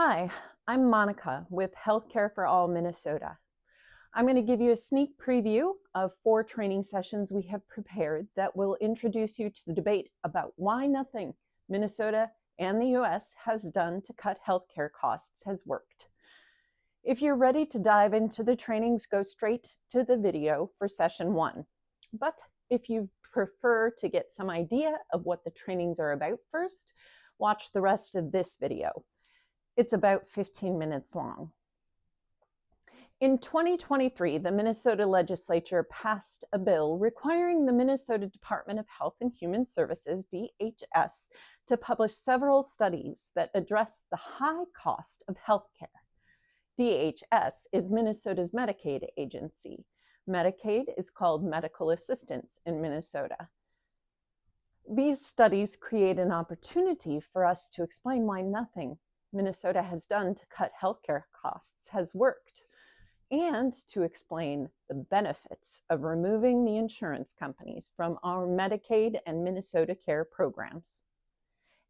Hi, I'm Monica with Healthcare for All Minnesota. I'm going to give you a sneak preview of 4 training sessions we have prepared that will introduce you to the debate about why nothing Minnesota and the US has done to cut healthcare costs has worked. If you're ready to dive into the trainings, go straight to the video for session 1. But if you prefer to get some idea of what the trainings are about first, watch the rest of this video. It's about 15 minutes long. In 2023, the Minnesota legislature passed a bill requiring the Minnesota Department of Health and Human Services, DHS, to publish several studies that address the high cost of healthcare. DHS is Minnesota's Medicaid agency. Medicaid is called medical assistance in Minnesota. These studies create an opportunity for us to explain why nothing Minnesota has done to cut healthcare costs has worked, and to explain the benefits of removing the insurance companies from our Medicaid and Minnesota Care programs,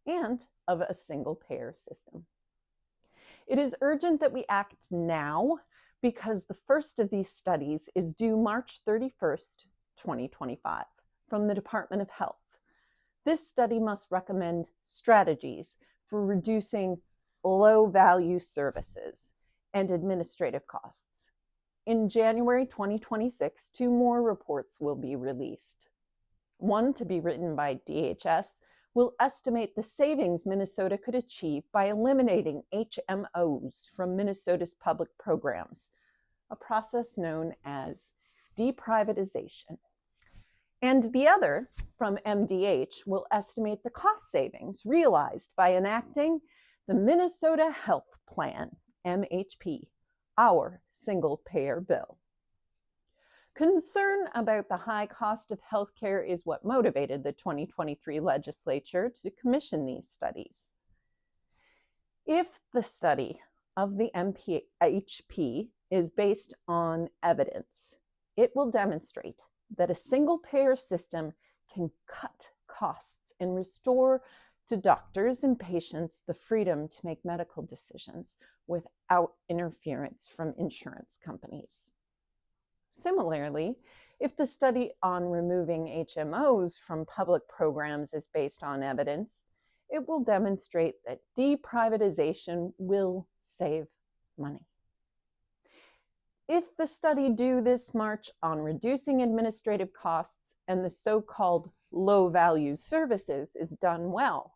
and of a single payer system. It is urgent that we act now because the first of these studies is due March 31st, 2025, from the Department of Health. This study must recommend strategies for reducing low-value services and administrative costs. In January 2026, 2 more reports will be released. One, to be written by DHS, will estimate the savings Minnesota could achieve by eliminating HMOs from Minnesota's public programs, a process known as deprivatization. And the other, from MDH, will estimate the cost savings realized by enacting the Minnesota Health Plan, MHP, our single-payer bill. Concern about the high cost of healthcare is what motivated the 2023 legislature to commission these studies. If the study of the MHP is based on evidence, it will demonstrate that a single-payer system can cut costs and restore to doctors and patients the freedom to make medical decisions without interference from insurance companies. Similarly, if the study on removing HMOs from public programs is based on evidence, it will demonstrate that deprivatization will save money. If the study due this March on reducing administrative costs and the so-called low-value services is done well,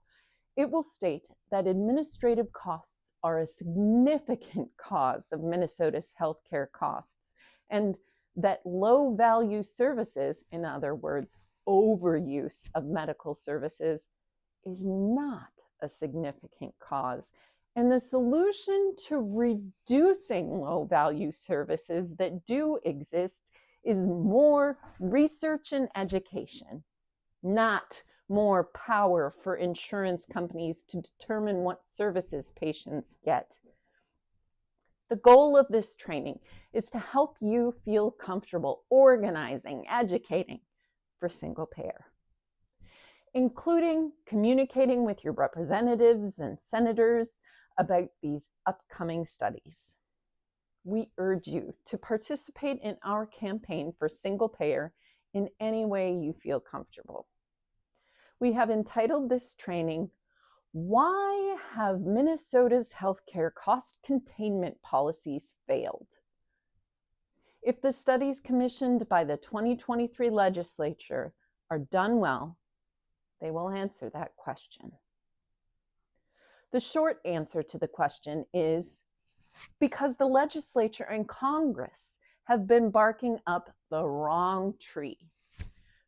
it will state that administrative costs are a significant cause of Minnesota's healthcare costs, and that low-value services, in other words, overuse of medical services, is not a significant cause. And the solution to reducing low-value services that do exist is more research and education, not more power for insurance companies to determine what services patients get. The goal of this training is to help you feel comfortable organizing, educating for single payer, including communicating with your representatives and senators about these upcoming studies. We urge you to participate in our campaign for single payer in any way you feel comfortable. We have entitled this training, "Why Have Minnesota's Healthcare Cost Containment Policies Failed?" If the studies commissioned by the 2023 legislature are done well, they will answer that question. The short answer to the question is because the legislature and Congress have been barking up the wrong tree.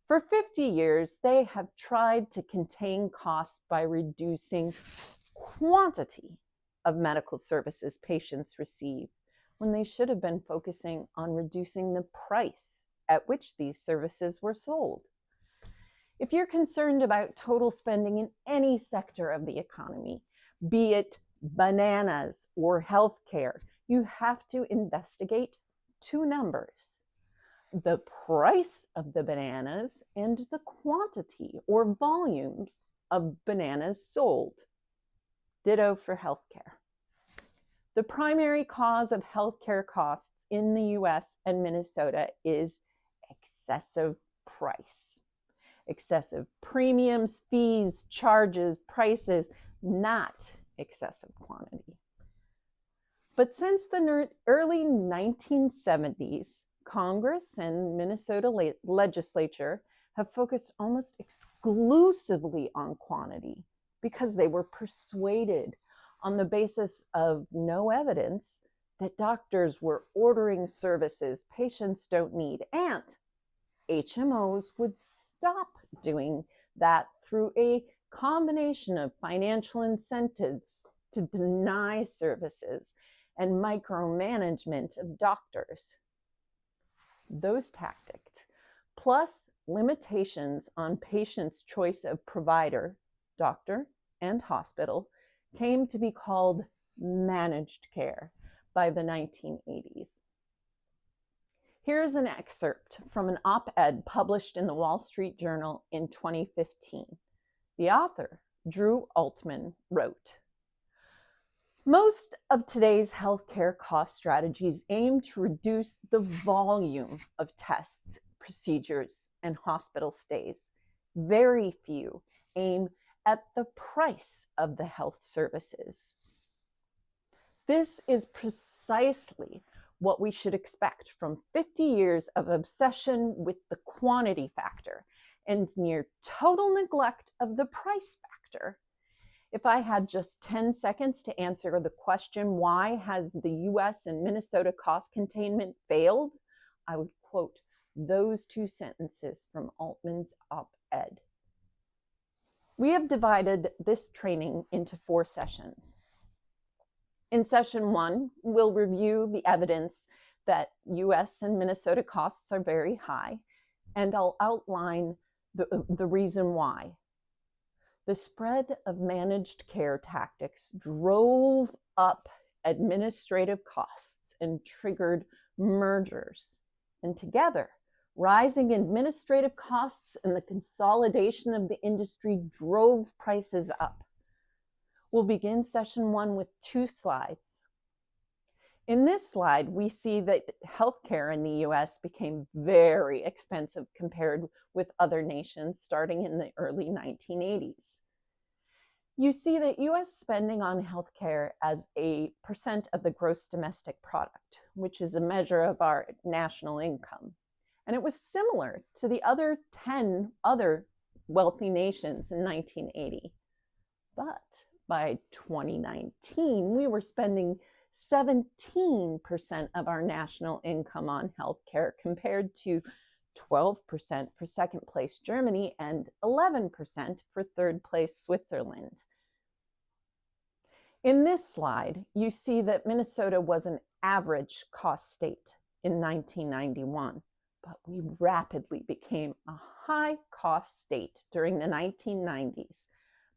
For 50 years, they have tried to contain costs by reducing quantity of medical services patients receive, when they should have been focusing on reducing the price at which these services were sold. If you're concerned about total spending in any sector of the economy, be it bananas or healthcare, you have to investigate 2 numbers: the price of the bananas and the quantity or volumes of bananas sold. Ditto for healthcare. The primary cause of healthcare costs in the US and Minnesota is excessive price. Excessive premiums, fees, charges, prices, not excessive quantity. But since the early 1970s, Congress and Minnesota legislature have focused almost exclusively on quantity because they were persuaded on the basis of no evidence that doctors were ordering services patients don't need, and HMOs would stop doing that through a combination of financial incentives to deny services and micromanagement of doctors. Those tactics, plus limitations on patients' choice of provider, doctor, and hospital, came to be called managed care by the 1980s. Here's an excerpt from an op-ed published in the Wall Street Journal in 2015. The author, Drew Altman, wrote, "Most of today's healthcare cost strategies aim to reduce the volume of tests, procedures, and hospital stays. Very few aim at the price of the health services. This is precisely what we should expect from 50 years of obsession with the quantity factor and near total neglect of the price factor. If I had just 10 seconds to answer the question, why has the US and Minnesota cost containment failed? I would quote those two sentences from Altman's op-ed. We have divided this training into 4 sessions. In session 1, we'll review the evidence that US and Minnesota costs are very high, and I'll outline the reason why. The spread of managed care tactics drove up administrative costs and triggered mergers. And together, rising administrative costs and the consolidation of the industry drove prices up. We'll begin session 1 with 2 slides. In this slide, we see that healthcare in the US became very expensive compared with other nations starting in the early 1980s. You see that US spending on healthcare as a percent of the gross domestic product, which is a measure of our national income. And it was similar to the other 10 other wealthy nations in 1980. But by 2019, we were spending 17% of our national income on healthcare compared to 12% for second place Germany and 11% for third place Switzerland. In this slide, you see that Minnesota was an average cost state in 1991, but we rapidly became a high cost state during the 1990s.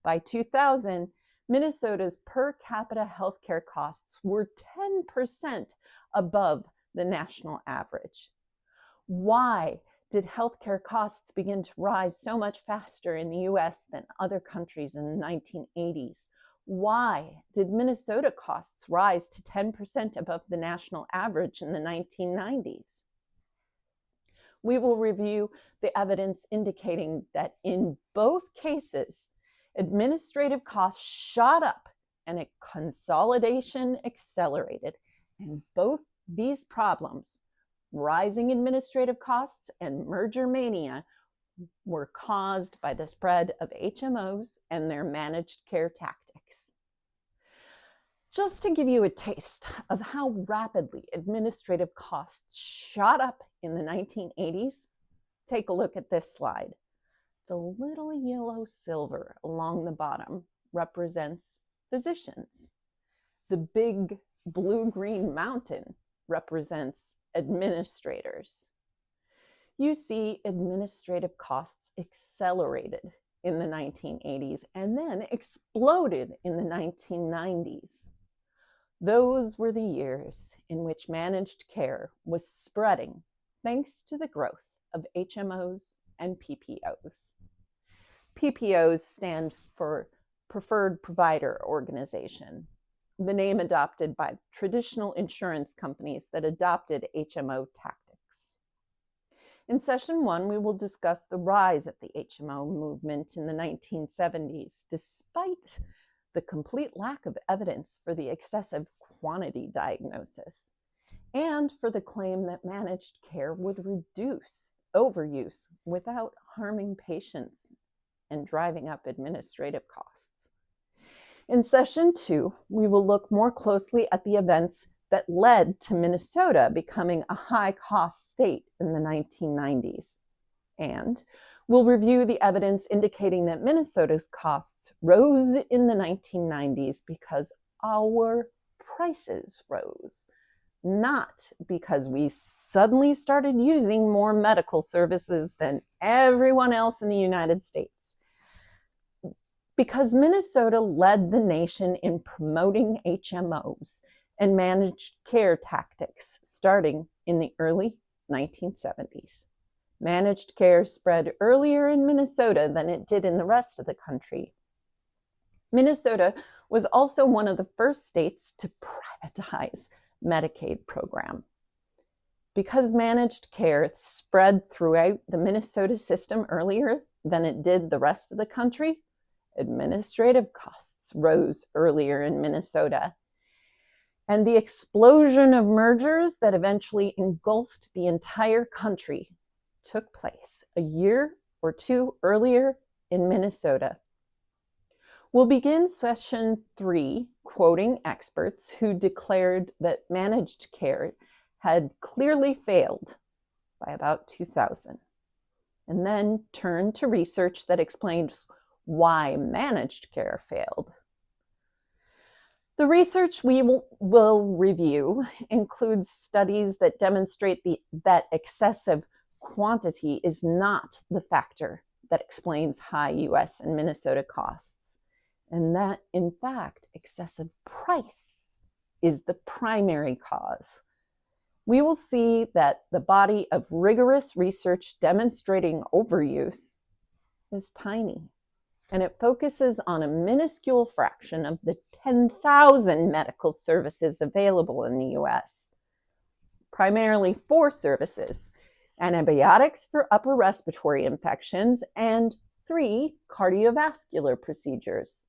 By 2000, Minnesota's per capita healthcare costs were 10% above the national average. Why did healthcare costs begin to rise so much faster in the US than other countries in the 1980s? Why did Minnesota costs rise to 10% above the national average in the 1990s? We will review the evidence indicating that in both cases, administrative costs shot up and a consolidation accelerated. And both these problems, rising administrative costs and merger mania, were caused by the spread of HMOs and their managed care tactics. Just to give you a taste of how rapidly administrative costs shot up in the 1980s, take a look at this slide. The little yellow silver along the bottom represents physicians. The big blue-green mountain represents administrators. You see administrative costs accelerated in the 1980s and then exploded in the 1990s. Those were the years in which managed care was spreading thanks to the growth of HMOs and PPOs. PPOs stands for Preferred Provider Organization. the name adopted by traditional insurance companies that adopted HMO tactics. In session 1, we will discuss the rise of the HMO movement in the 1970s, despite the complete lack of evidence for the excessive quantity diagnosis, and for the claim that managed care would reduce overuse without harming patients and driving up administrative costs. In session 2, we will look more closely at the events that led to Minnesota becoming a high-cost state in the 1990s. And we'll review the evidence indicating that Minnesota's costs rose in the 1990s because our prices rose, not because we suddenly started using more medical services than everyone else in the United States. Because Minnesota led the nation in promoting HMOs and managed care tactics starting in the early 1970s. Managed care spread earlier in Minnesota than it did in the rest of the country. Minnesota was also one of the first states to privatize Medicaid program. Because managed care spread throughout the Minnesota system earlier than it did the rest of the country, administrative costs rose earlier in Minnesota. And the explosion of mergers that eventually engulfed the entire country took place a year or two earlier in Minnesota. We'll begin session 3 quoting experts who declared that managed care had clearly failed by about 2000, and then turn to research that explains why managed care failed. The research we will review includes studies that demonstrate that excessive quantity is not the factor that explains high US and Minnesota costs, and that, in fact, excessive price is the primary cause. We will see that the body of rigorous research demonstrating overuse is tiny, and it focuses on a minuscule fraction of the 10,000 medical services available in the US. Primarily 4 services: antibiotics for upper respiratory infections and 3 cardiovascular procedures.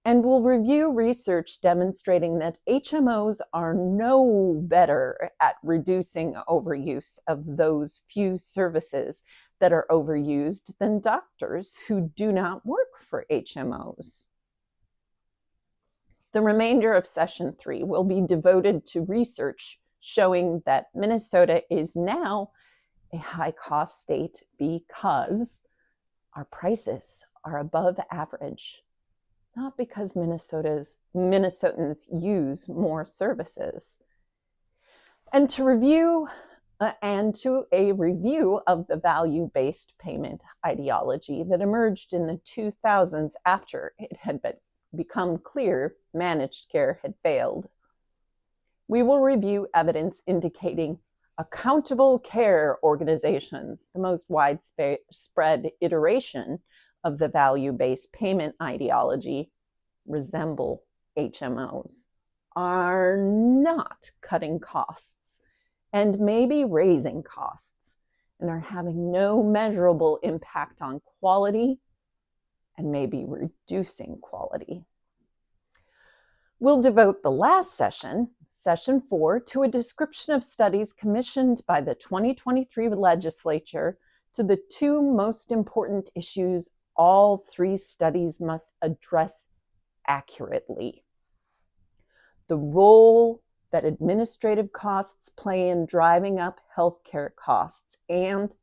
And we'll review research demonstrating that HMOs are no better at reducing overuse of those few services that are overused than doctors who do not work for HMOs. The remainder of session 3 will be devoted to research showing that Minnesota is now a high-cost state because our prices are above average, not because Minnesotans use more services. And to a review of the value-based payment ideology that emerged in the 2000s after it had become clear managed care had failed. We will review evidence indicating accountable care organizations, the most widespread iteration of the value-based payment ideology, resemble HMOs, are not cutting costs and maybe raising costs, and are having no measurable impact on quality and maybe reducing quality. We'll devote the last session, session 4, to a description of studies commissioned by the 2023 legislature to the 2 most important issues all 3 studies must address accurately: the role that administrative costs play in driving up healthcare costs, and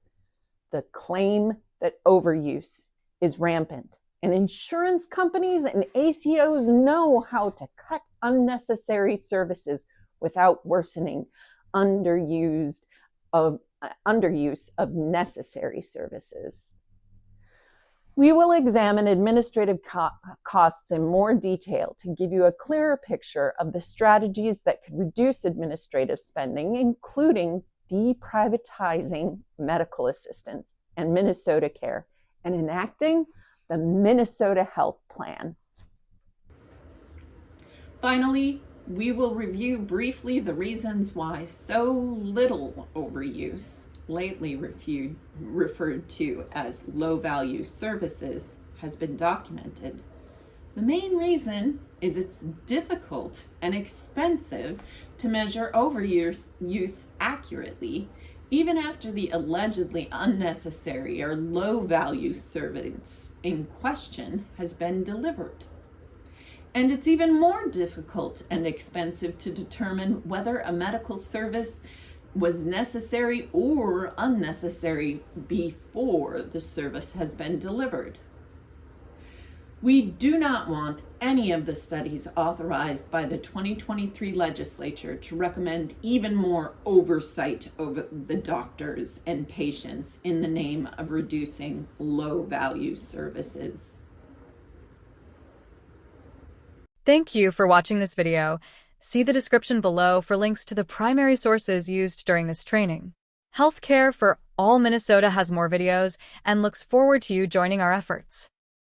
the claim that overuse is rampant. And insurance companies and ACOs know how to cut unnecessary services without worsening underuse of necessary services. We will examine administrative costs in more detail to give you a clearer picture of the strategies that could reduce administrative spending, including deprivatizing medical assistance and Minnesota Care and enacting the Minnesota Health Plan. Finally, we will review briefly the reasons why so little overuse, lately referred to as low-value services, has been documented. The main reason is it's difficult and expensive to measure overuse accurately, even after the allegedly unnecessary or low-value service in question has been delivered. And it's even more difficult and expensive to determine whether a medical service was necessary or unnecessary before the service has been delivered. We do not want any of the studies authorized by the 2023 legislature to recommend even more oversight over the doctors and patients in the name of reducing low-value services. Thank you for watching this video. See the description below for links to the primary sources used during this training. Healthcare for All Minnesota has more videos and looks forward to you joining our efforts.